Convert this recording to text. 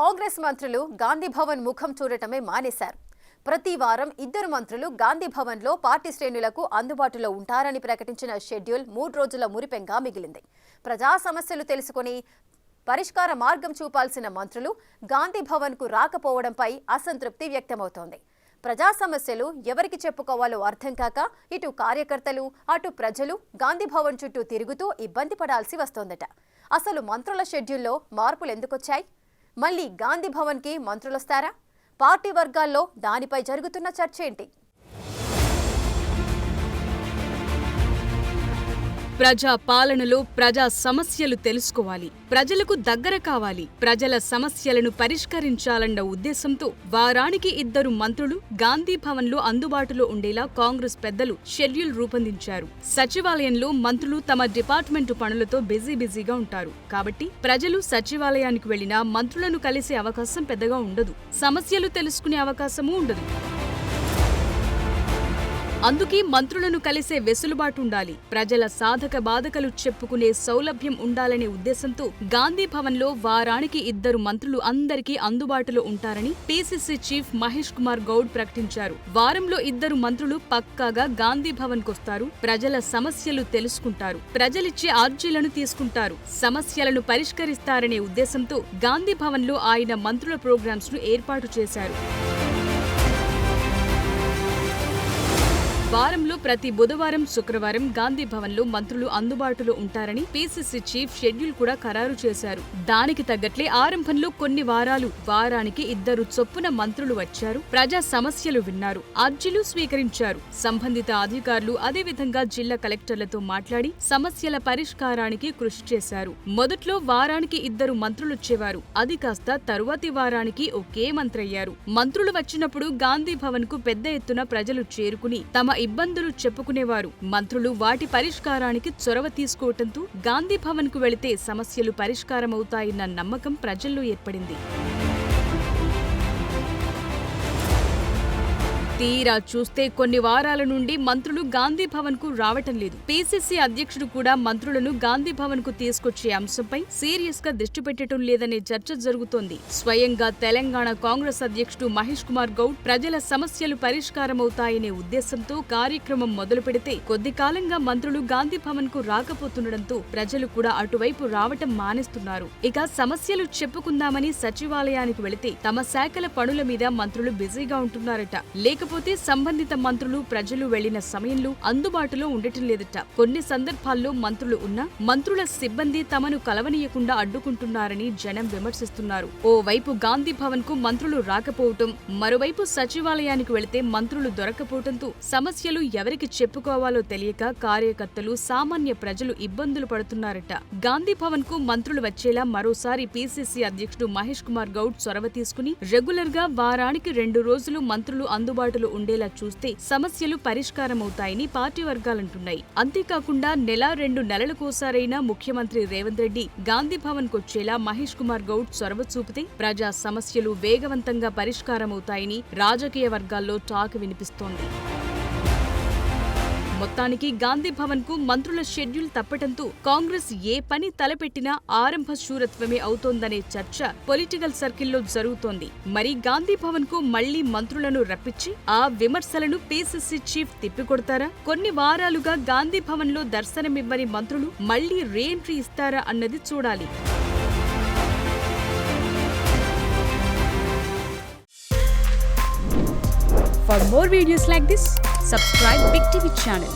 కాంగ్రెస్ మంత్రులు గాంధీ భవన్ ముఖం చూడటమే మానేశారు. ప్రతి వారం ఇద్దరు మంత్రులు గాంధీ భవన్లో పార్టీ శ్రేణులకు అందుబాటులో ఉంటారని ప్రకటించిన షెడ్యూల్ 3 రోజుల మురిపెంగా మిగిలింది. ప్రజా సమస్యలు తెలుసుకుని పరిష్కార మార్గం చూపాల్సిన మంత్రులు గాంధీ భవన్కు రాకపోవడంపై అసంతృప్తి వ్యక్తమవుతోంది. ప్రజా సమస్యలు ఎవరికి చెప్పుకోవాలో అర్థం కాక ఇటు కార్యకర్తలు అటు ప్రజలు గాంధీ భవన్ చుట్టూ తిరుగుతూ ఇబ్బంది పడాల్సి వస్తోందట. అసలు మంత్రుల షెడ్యూల్లో మార్పులు ఎందుకొచ్చాయి? మళ్ళీ గాంధీ భవన్కి మంత్రులొస్తారా? పార్టీ వర్గాల్లో దానిపై జరుగుతున్న చర్చ ఏంటి? ప్రజా పాలనలో ప్రజా సమస్యలు తెలుసుకోవాలి, ప్రజలకు దగ్గర కావాలి, ప్రజల సమస్యలను పరిష్కరించాలన్న ఉద్దేశంతో వారానికి ఇద్దరు మంత్రులు గాంధీ భవన్లో అందుబాటులో ఉండేలా కాంగ్రెస్ పెద్దలు షెడ్యూల్ రూపొందించారు. సచివాలయంలో మంత్రులు తమ డిపార్ట్మెంటు పనులతో బిజీగా ఉంటారు. కాబట్టి ప్రజలు సచివాలయానికి వెళ్లినా మంత్రులను కలిసే అవకాశం పెద్దగా ఉండదు, సమస్యలు తెలుసుకునే అవకాశమూ ఉండదు. అందుకే మంత్రులను కలిసే వెసులుబాటు ఉండాలి, ప్రజల సాధక బాధకలు చెప్పుకునే సౌలభ్యం ఉండాలనే ఉద్దేశంతో గాంధీ భవన్లో వారానికి ఇద్దరు మంత్రులు అందరికీ అందుబాటులో ఉంటారని పీసీసీ చీఫ్ మహేష్ కుమార్ గౌడ్ ప్రకటించారు. వారంలో ఇద్దరు మంత్రులు పక్కాగా గాంధీ భవన్ కొస్తారు, ప్రజల సమస్యలు తెలుసుకుంటారు, ప్రజలిచ్చే అర్జీలను తీసుకుంటారు, సమస్యలను పరిష్కరిస్తారనే ఉద్దేశంతో గాంధీ భవన్లో ఆయన మంత్రుల ప్రోగ్రామ్స్ ను ఏర్పాటు చేశారు. వారంలో ప్రతి బుధవారం శుక్రవారం గాంధీ భవన్లో మంత్రులు అందుబాటులో ఉంటారని పీసీసీ చీఫ్ షెడ్యూల్ కూడా ఖరారు చేశారు. దానికి తగ్గట్లే ఆరంభంలో కొన్ని వారాలు వారానికి ఇద్దరు చొప్పున మంత్రులు వచ్చారు, ప్రజా సమస్యలు విన్నారు, అర్జీలు స్వీకరించారు. సంబంధిత అధికారులు అదేవిధంగా జిల్లా కలెక్టర్లతో మాట్లాడి సమస్యల పరిష్కారానికి కృషి చేశారు. మొదట్లో వారానికి ఇద్దరు మంత్రులొచ్చేవారు, అది కాస్త తరువాతి వారానికి ఒకే మంత్రి అయ్యారు. మంత్రులు వచ్చినప్పుడు గాంధీ భవన్ కు పెద్ద ఎత్తున ప్రజలు చేరుకుని తమ ఇబ్బందులు చెప్పుకునేవారు. మంత్రులు వాటి పరిష్కారానికి చొరవ తీసుకోవటంతో గాంధీ భవన్ కు వెళితే సమస్యలు పరిష్కారమవుతాయన్న నమ్మకం ప్రజల్లో ఏర్పడింది. తీరా చూస్తే కొన్ని వారాల నుండి మంత్రులు గాంధీ భవన్ కు రావటం లేదు. పీసీసీ అధ్యక్షుడు కూడా మంత్రులను గాంధీ భవన్ కు తీసుకొచ్చే అంశంపై సీరియస్ గా దృష్టి పెట్టడం లేదనే చర్చ జరుగుతోంది. స్వయంగా తెలంగాణ కాంగ్రెస్ అధ్యక్షుడు మహేష్ కుమార్ గౌడ్ ప్రజల సమస్యలు పరిష్కారమవుతాయనే ఉద్దేశంతో కార్యక్రమం మొదలు పెడితే కొద్ది కాలంగా మంత్రులు గాంధీ భవన్ కు రాకపోతుండటంతో ప్రజలు కూడా అటువైపు రావటం మానేస్తున్నారు. ఇక సమస్యలు చెప్పుకుందామని సచివాలయానికి వెళితే తమ శాఖల పనుల మీద మంత్రులు బిజీగా ఉంటున్నారట. లేకపోతే సంబంధిత మంత్రులు ప్రజలు వెళ్లిన సమయంలో అందుబాటులో ఉండటం లేదట. కొన్ని సందర్భాల్లో మంత్రులు ఉన్నా మంత్రుల సిబ్బంది తమను కలవనీయకుండా అడ్డుకుంటున్నారని జనం విమర్శిస్తున్నారు. ఓవైపు గాంధీ భవన్ కు మంత్రులు రాకపోవటం, మరోవైపు సచివాలయానికి వెళితే మంత్రులు దొరకపోవటంతో సమస్యలు ఎవరికి చెప్పుకోవాలో తెలియక కార్యకర్తలు సామాన్య ప్రజలు ఇబ్బందులు పడుతున్నారట. గాంధీ భవన్ కు మంత్రులు వచ్చేలా మరోసారి పీసీసీ అధ్యక్షుడు మహేష్ కుమార్ గౌడ్ చొరవ తీసుకుని రెగ్యులర్ గా వారానికి 2 రోజులు మంత్రులు అందుబాటులో ఉండేలా చూస్తే సమస్యలు పరిష్కారమవుతాయని పార్టీ వర్గాలంటున్నాయి. అంతేకాకుండా నెల 2 నెలలకోసారైనా ముఖ్యమంత్రి రేవంత్ రెడ్డి గాంధీ భవన్ కొచ్చేలా మహేష్ కుమార్ గౌడ్ చొరవ చూపితే ప్రజా సమస్యలు వేగవంతంగా పరిష్కారమవుతాయని రాజకీయ వర్గాల్లో టాక్ వినిపిస్తోంది. మొత్తానికి గాంధీ భవన్ కు మంత్రుల షెడ్యూల్ తప్పటంతో కాంగ్రెస్ ఏ పని తలపెట్టినా ఆరంభ శూరత్వమే అవుతోందనే చర్చ పొలిటికల్ సర్కిల్లో జరుగుతోంది. మరి గాంధీ భవన్ కు మళ్లీ మంత్రులను రప్పించి ఆ విమర్శలను పీసీసీ చీఫ్ తిప్పికొడతారా? కొన్ని వారాలుగా గాంధీ భవన్ లో దర్శనమివ్వని మంత్రులు మళ్లీ రీఎంట్రీ ఇస్తారా అన్నది చూడాలి. For more videos like this, subscribe Big TV channel.